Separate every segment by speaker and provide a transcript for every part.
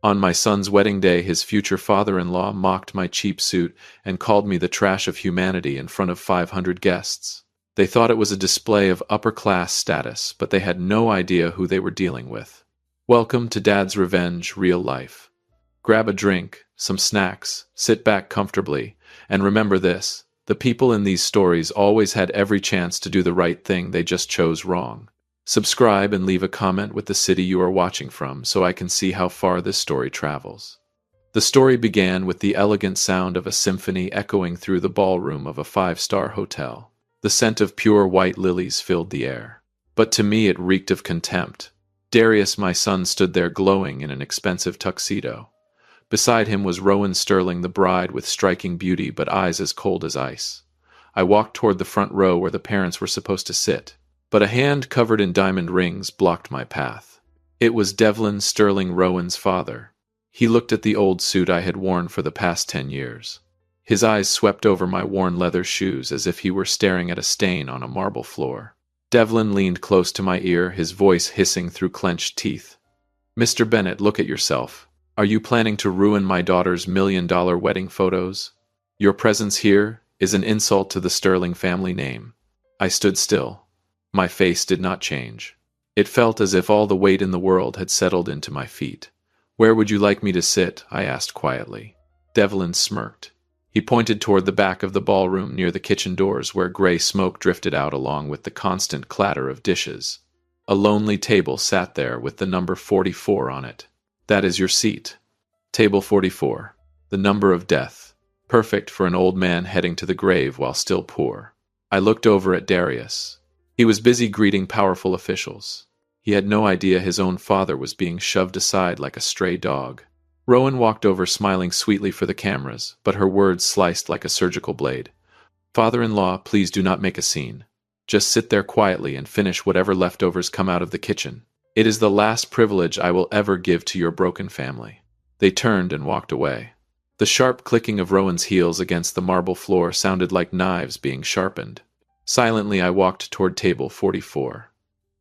Speaker 1: On my son's wedding day, his future father-in-law mocked my cheap suit and called me the trash of humanity in front of 500 guests. They thought it was a display of upper-class status, but they had no idea who they were dealing with. Welcome to Dad's Revenge, real life. Grab a drink, some snacks, sit back comfortably, and remember this: the people in these stories always had every chance to do the right thing, they just chose wrong. Subscribe and leave a comment with the city you are watching from so I can see how far this story travels. The story began with the elegant sound of a symphony echoing through the ballroom of a five-star hotel. The scent of pure white lilies filled the air. But to me it reeked of contempt. Darius, my son, stood there glowing in an expensive tuxedo. Beside him was Rowan Sterling, the bride, with striking beauty but eyes as cold as ice. I walked toward the front row where the parents were supposed to sit, but a hand covered in diamond rings blocked my path. It was Devlin Sterling, Rowan's father. He looked at the old suit I had worn for the past 10 years. His eyes swept over my worn leather shoes as if he were staring at a stain on a marble floor. Devlin leaned close to my ear, his voice hissing through clenched teeth. "Mr. Bennett, look at yourself. Are you planning to ruin my daughter's $1 million wedding photos? Your presence here is an insult to the Sterling family name." I stood still. My face did not change. It felt as if all the weight in the world had settled into my feet. "Where would you like me to sit?" I asked quietly. Devlin smirked. He pointed toward the back of the ballroom near the kitchen doors where gray smoke drifted out along with the constant clatter of dishes. A lonely table sat there with the number 44 on it. "That is your seat. Table 44. The number of death. Perfect for an old man heading to the grave while still poor." I looked over at Darius. He was busy greeting powerful officials. He had no idea his own father was being shoved aside like a stray dog. Rowan walked over, smiling sweetly for the cameras, but her words sliced like a surgical blade. "Father-in-law, please do not make a scene. Just sit there quietly and finish whatever leftovers come out of the kitchen. It is the last privilege I will ever give to your broken family." They turned and walked away. The sharp clicking of Rowan's heels against the marble floor sounded like knives being sharpened. Silently, I walked toward table 44.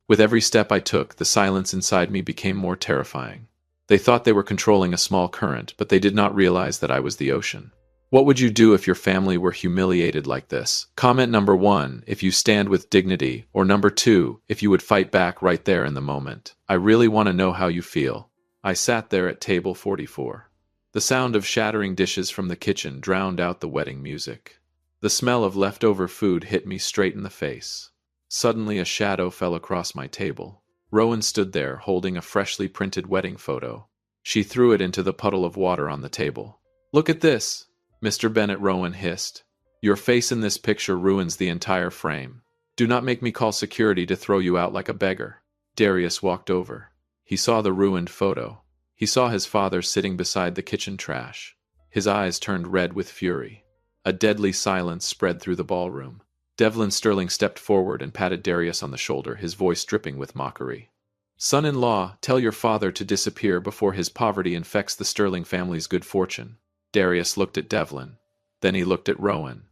Speaker 1: With every step I took, the silence inside me became more terrifying. They thought they were controlling a small current, but they did not realize that I was the ocean. What would you do if your family were humiliated like this? Comment number 1, if you stand with dignity, or number 2, if you would fight back right there in the moment. I really want to know how you feel. I sat there at table 44. The sound of shattering dishes from the kitchen drowned out the wedding music. The smell of leftover food hit me straight in the face. Suddenly a shadow fell across my table. Rowan stood there, holding a freshly printed wedding photo. She threw it into the puddle of water on the table. "Look at this, Mr. Bennett," Rowan hissed. "Your face in this picture ruins the entire frame. Do not make me call security to throw you out like a beggar." Darius walked over. He saw the ruined photo. He saw his father sitting beside the kitchen trash. His eyes turned red with fury. A deadly silence spread through the ballroom. Devlin Sterling stepped forward and patted Darius on the shoulder, his voice dripping with mockery. "Son-in-law, tell your father to disappear before his poverty infects the Sterling family's good fortune." Darius looked at Devlin. Then he looked at Rowan.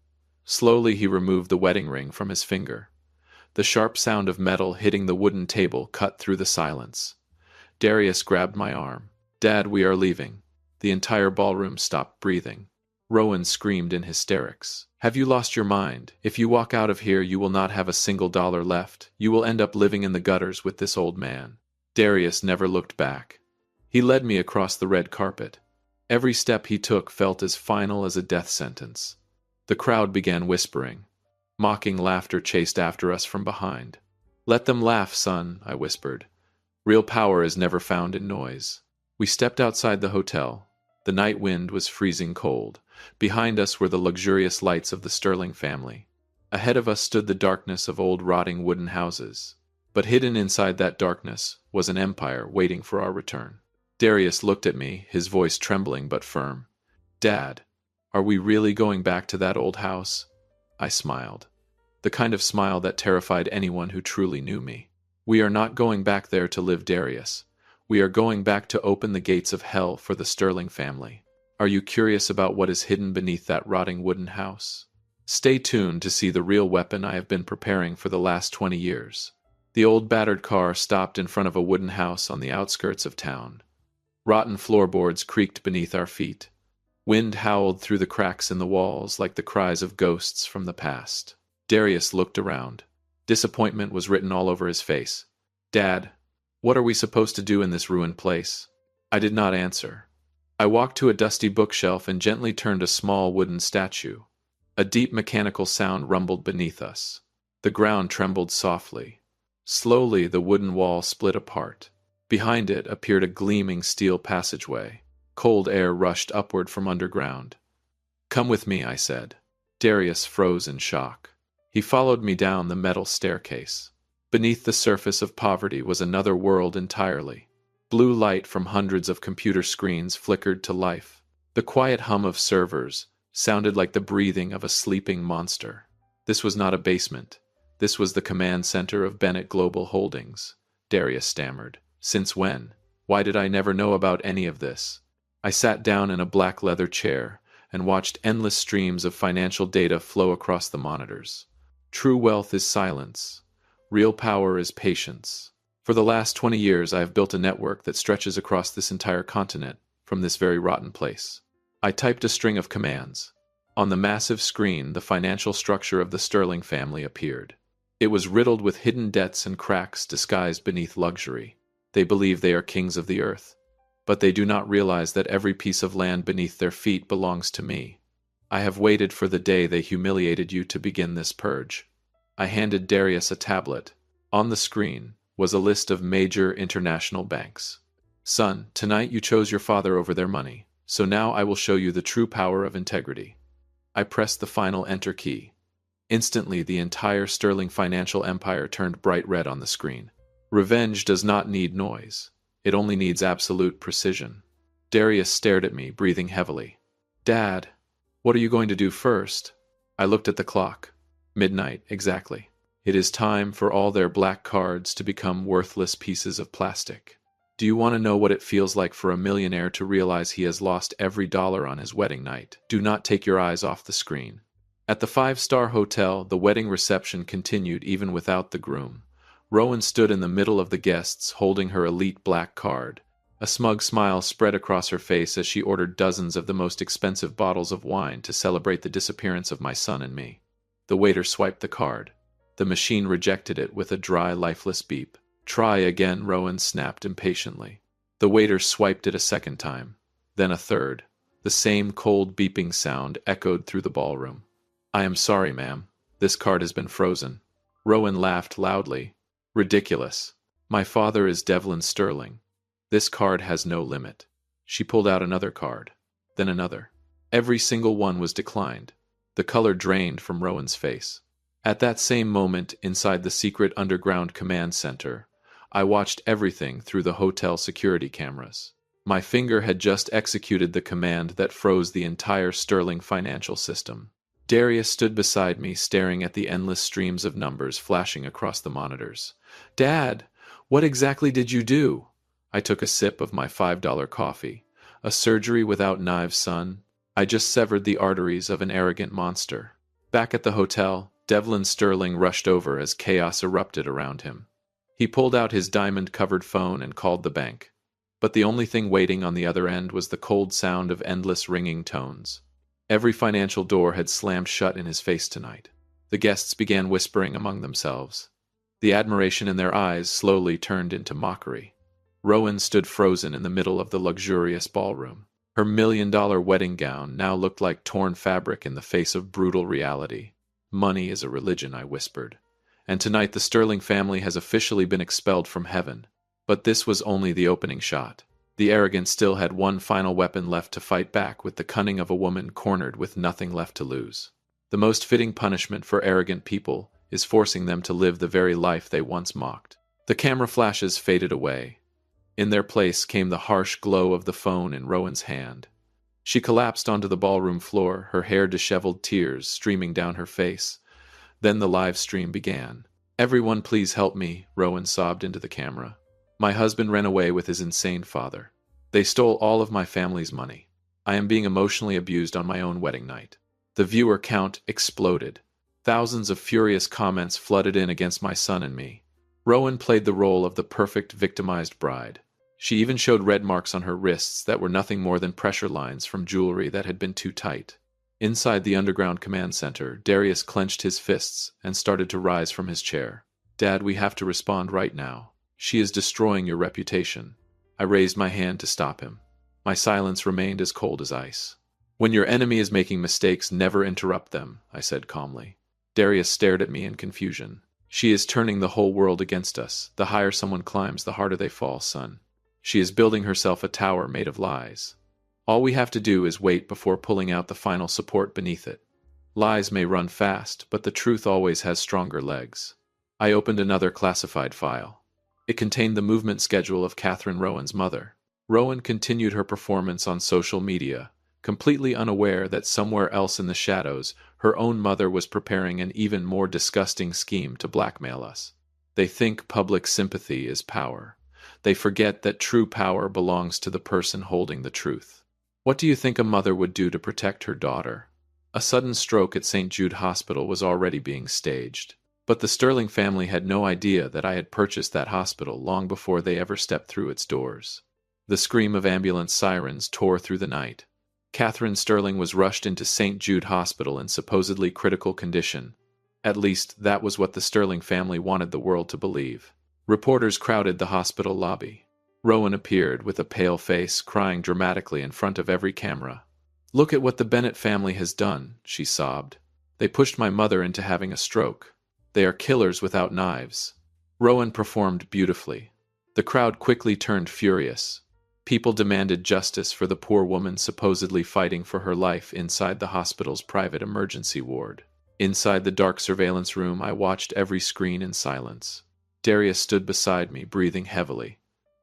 Speaker 1: Slowly he removed the wedding ring from his finger. The sharp sound of metal hitting the wooden table cut through the silence. Darius grabbed my arm. "Dad, we are leaving." The entire ballroom stopped breathing. Rowan screamed in hysterics. "Have you lost your mind? If you walk out of here, you will not have a single dollar left. You will end up living in the gutters with this old man." Darius never looked back. He led me across the red carpet. Every step he took felt as final as a death sentence. The crowd began whispering. Mocking laughter chased after us from behind. "Let them laugh, son," I whispered. "Real power is never found in noise." We stepped outside the hotel. The night wind was freezing cold. Behind us were the luxurious lights of the Sterling family. Ahead of us stood the darkness of old rotting wooden houses. But hidden inside that darkness was an empire waiting for our return. Darius looked at me, his voice trembling but firm. "Dad, are we really going back to that old house?" I smiled. The kind of smile that terrified anyone who truly knew me. "We are not going back there to live, Darius. We are going back to open the gates of hell for the Sterling family. Are you curious about what is hidden beneath that rotting wooden house? Stay tuned to see the real weapon I have been preparing for the last 20 years. The old battered car stopped in front of a wooden house on the outskirts of town. Rotten floorboards creaked beneath our feet. Wind howled through the cracks in the walls like the cries of ghosts from the past. Darius looked around. Disappointment was written all over his face. "Dad, what are we supposed to do in this ruined place?" I did not answer. I walked to a dusty bookshelf and gently turned a small wooden statue. A deep mechanical sound rumbled beneath us. The ground trembled softly. Slowly, the wooden wall split apart. Behind it appeared a gleaming steel passageway. Cold air rushed upward from underground. "Come with me," I said. Darius froze in shock. He followed me down the metal staircase. Beneath the surface of poverty was another world entirely. Blue light from hundreds of computer screens flickered to life. The quiet hum of servers sounded like the breathing of a sleeping monster. This was not a basement. This was the command center of Bennett Global Holdings. Darius stammered. "Since when? Why did I never know about any of this?" I sat down in a black leather chair and watched endless streams of financial data flow across the monitors. True wealth is silence. Real power is patience. For the last 20 years, I have built a network that stretches across this entire continent from this very rotten place. I typed a string of commands. On the massive screen, the financial structure of the Sterling family appeared. It was riddled with hidden debts and cracks disguised beneath luxury. They believe they are kings of the earth, but they do not realize that every piece of land beneath their feet belongs to me. I have waited for the day they humiliated you to begin this purge. I handed Darius a tablet. On the screen was a list of major international banks. "Son, tonight you chose your father over their money, so now I will show you the true power of integrity." I pressed the final enter key. Instantly, the entire Sterling financial empire turned bright red on the screen. Revenge does not need noise. It only needs absolute precision. Darius stared at me, breathing heavily. "Dad, what are you going to do first?" I looked at the clock. Midnight, exactly. It is time for all their black cards to become worthless pieces of plastic. Do you want to know what it feels like for a millionaire to realize he has lost every dollar on his wedding night? Do not take your eyes off the screen. At the five-star hotel, the wedding reception continued even without the groom. Rowan stood in the middle of the guests, holding her elite black card. A smug smile spread across her face as she ordered dozens of the most expensive bottles of wine to celebrate the disappearance of my son and me. The waiter swiped the card. The machine rejected it with a dry, lifeless beep. "Try again," Rowan snapped impatiently. The waiter swiped it a second time, then a third. The same cold beeping sound echoed through the ballroom. "I am sorry, ma'am. This card has been frozen." Rowan laughed loudly. "Ridiculous. My father is Devlin Sterling. This card has no limit." She pulled out another card, then another. Every single one was declined. The color drained from Rowan's face. At that same moment, inside the secret underground command center, I watched everything through the hotel security cameras. My finger had just executed the command that froze the entire Sterling financial system. Darius stood beside me, staring at the endless streams of numbers flashing across the monitors. "Dad, what exactly did you do?" I took a sip of my $5 coffee. "A surgery without knives, son. I just severed the arteries of an arrogant monster." Back at the hotel, Devlin Sterling rushed over as chaos erupted around him. He pulled out his diamond-covered phone and called the bank. But the only thing waiting on the other end was the cold sound of endless ringing tones. Every financial door had slammed shut in his face tonight. The guests began whispering among themselves. The admiration in their eyes slowly turned into mockery. Rowan stood frozen in the middle of the luxurious ballroom. Her $1 million wedding gown now looked like torn fabric in the face of brutal reality. "Money is a religion," I whispered. "And tonight the Sterling family has officially been expelled from heaven." But this was only the opening shot. The arrogant still had one final weapon left to fight back with the cunning of a woman cornered with nothing left to lose. The most fitting punishment for arrogant people is forcing them to live the very life they once mocked. The camera flashes faded away. In their place came the harsh glow of the phone in Rowan's hand. She collapsed onto the ballroom floor, her hair disheveled, tears streaming down her face. Then the live stream began. "Everyone please help me," Rowan sobbed into the camera. "My husband ran away with his insane father. They stole all of my family's money. I am being emotionally abused on my own wedding night." The viewer count exploded. Thousands of furious comments flooded in against my son and me. Rowan played the role of the perfect victimized bride. She even showed red marks on her wrists that were nothing more than pressure lines from jewelry that had been too tight. Inside the underground command center, Darius clenched his fists and started to rise from his chair. Dad, we have to respond right now. She is destroying your reputation. I raised my hand to stop him. My silence remained as cold as ice. When your enemy is making mistakes, never interrupt them, I said calmly. Darius stared at me in confusion. She is turning the whole world against us. The higher someone climbs, the harder they fall, son. She is building herself a tower made of lies. All we have to do is wait before pulling out the final support beneath it. Lies may run fast, but the truth always has stronger legs. I opened another classified file. It contained the movement schedule of Catherine Rowan's mother. Rowan continued her performance on social media, completely unaware that somewhere else in the shadows, her own mother was preparing an even more disgusting scheme to blackmail us. They think public sympathy is power. They forget that true power belongs to the person holding the truth. What do you think a mother would do to protect her daughter? A sudden stroke at St. Jude Hospital was already being staged. But the Sterling family had no idea that I had purchased that hospital long before they ever stepped through its doors. The scream of ambulance sirens tore through the night. Catherine Sterling was rushed into St. Jude Hospital in supposedly critical condition. At least, that was what the Sterling family wanted the world to believe. Reporters crowded the hospital lobby. Rowan appeared with a pale face, crying dramatically in front of every camera. "Look at what the Bennett family has done," she sobbed. "They pushed my mother into having a stroke. They are killers without knives." Rowan performed beautifully. The crowd quickly turned furious. People demanded justice for the poor woman supposedly fighting for her life inside the hospital's private emergency ward. Inside the dark surveillance room, I watched every screen in silence. Darius stood beside me, breathing heavily.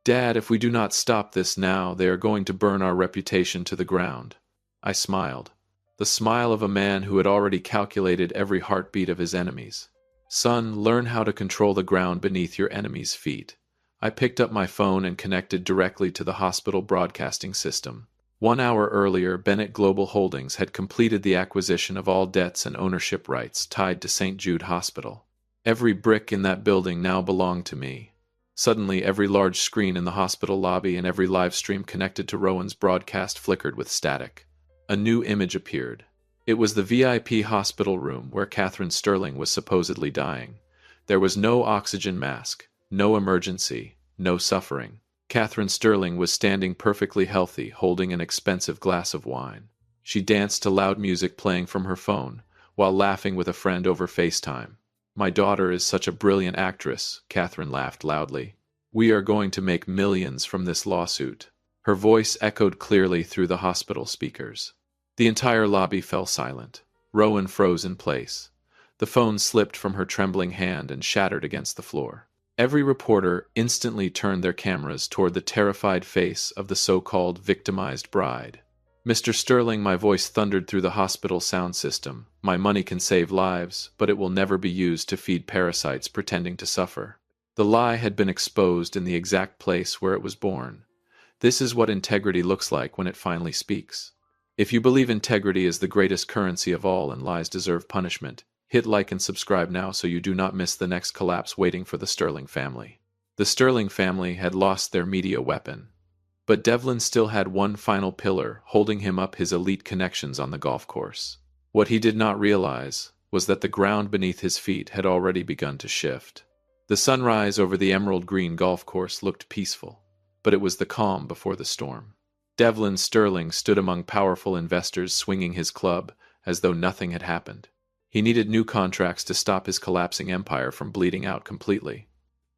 Speaker 1: "Dad, if we do not stop this now, they are going to burn our reputation to the ground." I smiled. The smile of a man who had already calculated every heartbeat of his enemies. "Son, learn how to control the ground beneath your enemy's feet." I picked up my phone and connected directly to the hospital broadcasting system. 1 hour earlier, Bennett Global Holdings had completed the acquisition of all debts and ownership rights tied to St. Jude Hospital. Every brick in that building now belonged to me. Suddenly, every large screen in the hospital lobby and every live stream connected to Rowan's broadcast flickered with static. A new image appeared. It was the VIP hospital room where Catherine Sterling was supposedly dying. There was no oxygen mask, no emergency, no suffering. Catherine Sterling was standing perfectly healthy, holding an expensive glass of wine. She danced to loud music playing from her phone, while laughing with a friend over FaceTime. "My daughter is such a brilliant actress," Catherine laughed loudly. "We are going to make millions from this lawsuit." Her voice echoed clearly through the hospital speakers. The entire lobby fell silent. Rowan froze in place. The phone slipped from her trembling hand and shattered against the floor. Every reporter instantly turned their cameras toward the terrified face of the so-called victimized bride. "Mr. Sterling," my voice thundered through the hospital sound system, "my money can save lives, but it will never be used to feed parasites pretending to suffer." The lie had been exposed in the exact place where it was born. This is what integrity looks like when it finally speaks. If you believe integrity is the greatest currency of all and lies deserve punishment, hit like and subscribe now so you do not miss the next collapse waiting for the Sterling family. The Sterling family had lost their media weapon. But Devlin still had one final pillar holding him up: his elite connections on the golf course. What he did not realize was that the ground beneath his feet had already begun to shift. The sunrise over the emerald green golf course looked peaceful, but it was the calm before the storm. Devlin Sterling stood among powerful investors swinging his club as though nothing had happened. He needed new contracts to stop his collapsing empire from bleeding out completely.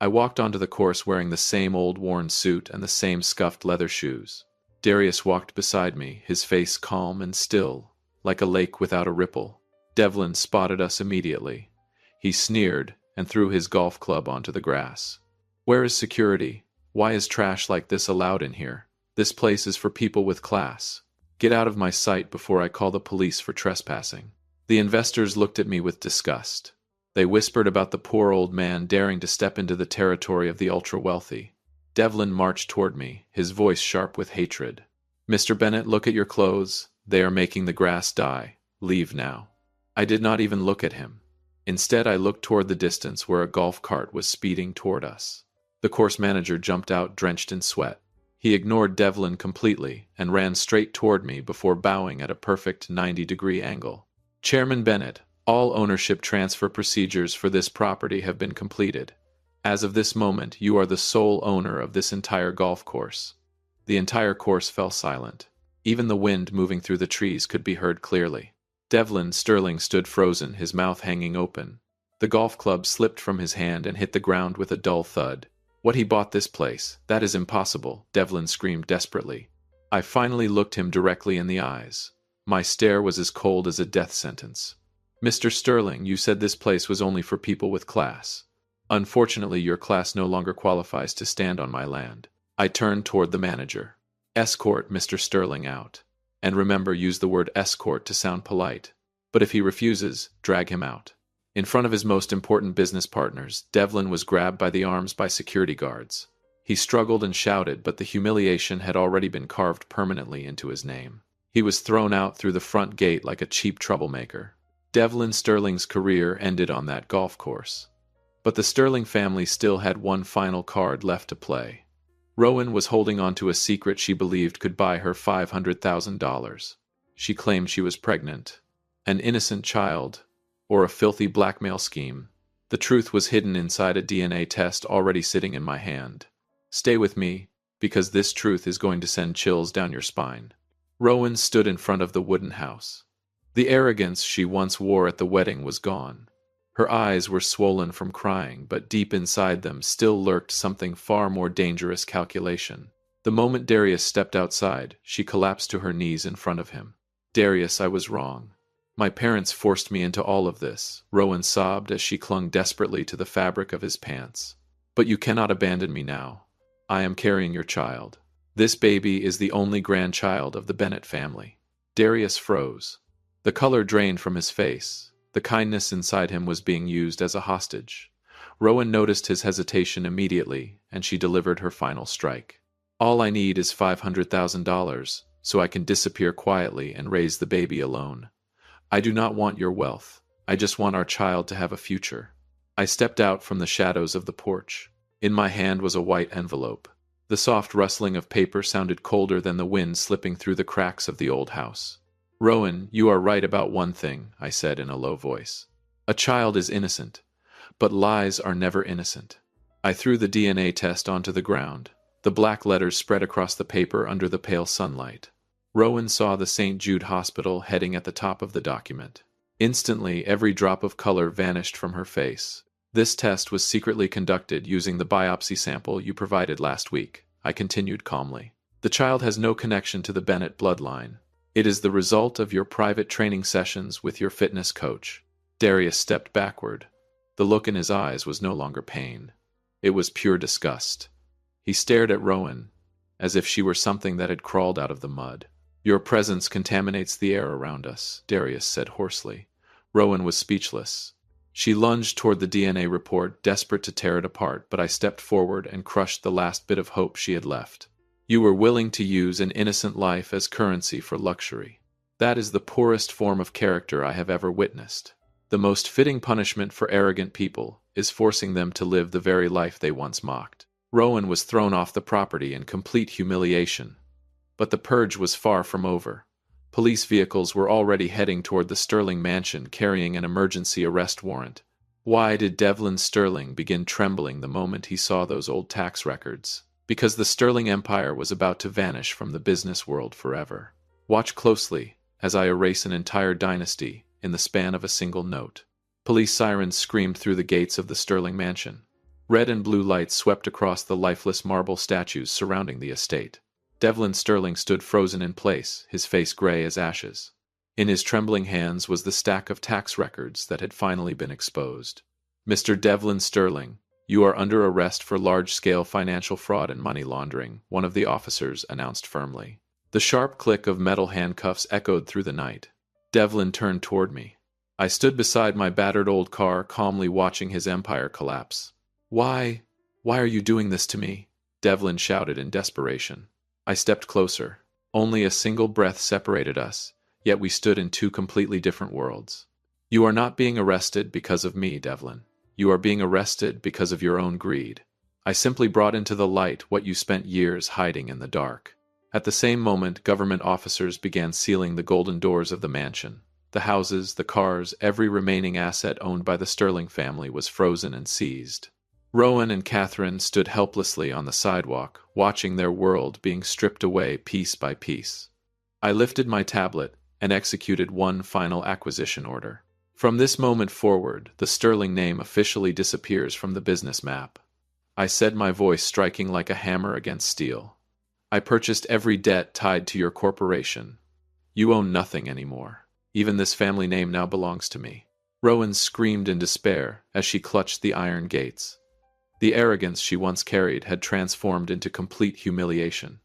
Speaker 1: I walked onto the course wearing the same old worn suit and the same scuffed leather shoes. Darius walked beside me, his face calm and still, like a lake without a ripple. Devlin spotted us immediately. He sneered and threw his golf club onto the grass. "Where is security? Why is trash like this allowed in here? This place is for people with class. Get out of my sight before I call the police for trespassing." The investors looked at me with disgust. They whispered about the poor old man daring to step into the territory of the ultra-wealthy. Devlin marched toward me, his voice sharp with hatred. "Mr. Bennett, look at your clothes. They are making the grass die. Leave now." I did not even look at him. Instead, I looked toward the distance where a golf cart was speeding toward us. The course manager jumped out drenched in sweat. He ignored Devlin completely and ran straight toward me before bowing at a perfect 90-degree angle. Chairman Bennett, all ownership transfer procedures for this property have been completed. As of this moment, you are the sole owner of this entire golf course. The entire course fell silent. Even the wind moving through the trees could be heard clearly. Devlin Sterling stood frozen, his mouth hanging open. The golf club slipped from his hand and hit the ground with a dull thud. What, he bought this place? That is impossible, Devlin screamed desperately. I finally looked him directly in the eyes. My stare was as cold as a death sentence. Mr. Sterling, you said this place was only for people with class. Unfortunately, your class no longer qualifies to stand on my land. I turned toward the manager. Escort Mr. Sterling out. And remember, use the word escort to sound polite. But if he refuses, drag him out. In front of his most important business partners, Devlin was grabbed by the arms by security guards. He struggled and shouted, but the humiliation had already been carved permanently into his name. He was thrown out through the front gate like a cheap troublemaker. Devlin Sterling's career ended on that golf course. But the Sterling family still had one final card left to play. Rowan was holding on to a secret she believed could buy her $500,000. She claimed she was pregnant. An innocent child, or a filthy blackmail scheme. The truth was hidden inside a DNA test already sitting in my hand. Stay with me, because this truth is going to send chills down your spine. Rowan stood in front of the wooden house. The arrogance she once wore at the wedding was gone. Her eyes were swollen from crying, but deep inside them still lurked something far more dangerous: calculation. The moment Darius stepped outside, she collapsed to her knees in front of him. Darius, I was wrong. My parents forced me into all of this, Rowan sobbed as she clung desperately to the fabric of his pants. But you cannot abandon me now. I am carrying your child. This baby is the only grandchild of the Bennett family. Darius froze. The color drained from his face. The kindness inside him was being used as a hostage. Rowan noticed his hesitation immediately, and she delivered her final strike. All I need is $500,000, so I can disappear quietly and raise the baby alone. I do not want your wealth. I just want our child to have a future. I stepped out from the shadows of the porch. In my hand was a white envelope. The soft rustling of paper sounded colder than the wind slipping through the cracks of the old house. Rowan, you are right about one thing, I said in a low voice. A child is innocent, but lies are never innocent. I threw the DNA test onto the ground. The black letters spread across the paper under the pale sunlight. Rowan saw the St. Jude Hospital heading at the top of the document. Instantly, every drop of color vanished from her face. This test was secretly conducted using the biopsy sample you provided last week, I continued calmly. The child has no connection to the Bennett bloodline. It is the result of your private training sessions with your fitness coach. Darius stepped backward. The look in his eyes was no longer pain. It was pure disgust. He stared at Rowan, as if she were something that had crawled out of the mud. Your presence contaminates the air around us, Darius said hoarsely. Rowan was speechless. She lunged toward the DNA report, desperate to tear it apart, but I stepped forward and crushed the last bit of hope she had left. You were willing to use an innocent life as currency for luxury. That is the poorest form of character I have ever witnessed. The most fitting punishment for arrogant people is forcing them to live the very life they once mocked. Rowan was thrown off the property in complete humiliation. But the purge was far from over. Police vehicles were already heading toward the Sterling mansion carrying an emergency arrest warrant. Why did Devlin Sterling begin trembling the moment he saw those old tax records? Because the Sterling Empire was about to vanish from the business world forever. Watch closely as I erase an entire dynasty in the span of a single note. Police sirens screamed through the gates of the Sterling mansion. Red and blue lights swept across the lifeless marble statues surrounding the estate. Devlin Sterling stood frozen in place, his face gray as ashes. In his trembling hands was the stack of tax records that had finally been exposed. Mr. Devlin Sterling, you are under arrest for large-scale financial fraud and money laundering, one of the officers announced firmly. The sharp click of metal handcuffs echoed through the night. Devlin turned toward me. I stood beside my battered old car, calmly watching his empire collapse. Why are you doing this to me? Devlin shouted in desperation. I stepped closer. Only a single breath separated us, yet we stood in two completely different worlds. You are not being arrested because of me, Devlin. You are being arrested because of your own greed. I simply brought into the light what you spent years hiding in the dark. At the same moment, government officers began sealing the golden doors of the mansion. The houses, the cars, every remaining asset owned by the Sterling family was frozen and seized. Rowan and Catherine stood helplessly on the sidewalk, watching their world being stripped away piece by piece. I lifted my tablet and executed one final acquisition order. From this moment forward, the Sterling name officially disappears from the business map. I said, my voice striking like a hammer against steel. I purchased every debt tied to your corporation. You own nothing anymore. Even this family name now belongs to me. Rowan screamed in despair as she clutched the iron gates. The arrogance she once carried had transformed into complete humiliation.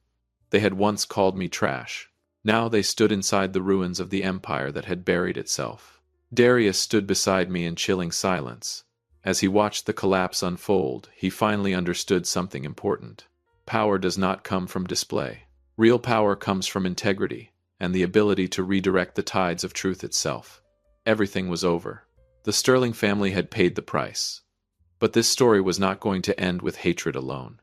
Speaker 1: They had once called me trash. Now they stood inside the ruins of the empire that had buried itself. Darius stood beside me in chilling silence. As he watched the collapse unfold, he finally understood something important. Power does not come from display. Real power comes from integrity and the ability to redirect the tides of truth itself. Everything was over. The Sterling family had paid the price. But this story was not going to end with hatred alone.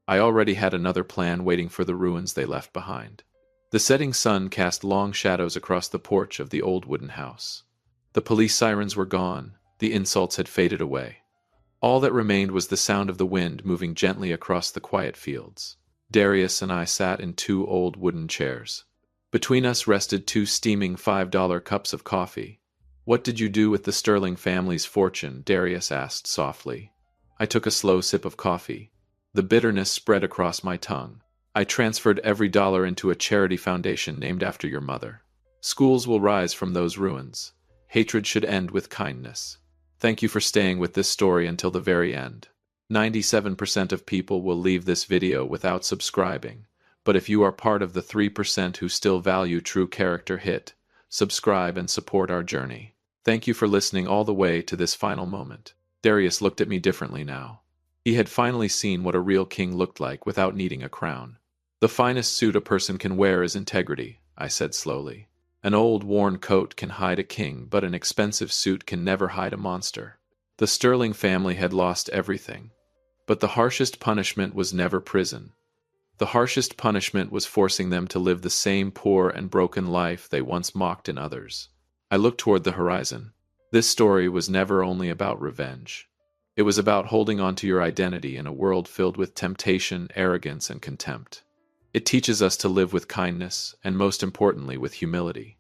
Speaker 1: I already had another plan waiting for the ruins they left behind. The setting sun cast long shadows across the porch of the old wooden house. The police sirens were gone. The insults had faded away. All that remained was the sound of the wind moving gently across the quiet fields. Darius and I sat in two old wooden chairs. Between us rested two steaming $5 cups of coffee. What did you do with the Sterling family's fortune? Darius asked softly. I took a slow sip of coffee. The bitterness spread across my tongue. I transferred every dollar into a charity foundation named after your mother. Schools will rise from those ruins. Hatred should end with kindness. Thank you for staying with this story until the very end. 97% of people will leave this video without subscribing, but if you are part of the 3% who still value true character, hit subscribe and support our journey. Thank you for listening all the way to this final moment. Darius looked at me differently now. He had finally seen what a real king looked like without needing a crown. The finest suit a person can wear is integrity, I said slowly. An old, worn coat can hide a king, but an expensive suit can never hide a monster. The Sterling family had lost everything. But the harshest punishment was never prison. The harshest punishment was forcing them to live the same poor and broken life they once mocked in others. I looked toward the horizon. This story was never only about revenge. It was about holding on to your identity in a world filled with temptation, arrogance, and contempt. It teaches us to live with kindness, and most importantly, with humility.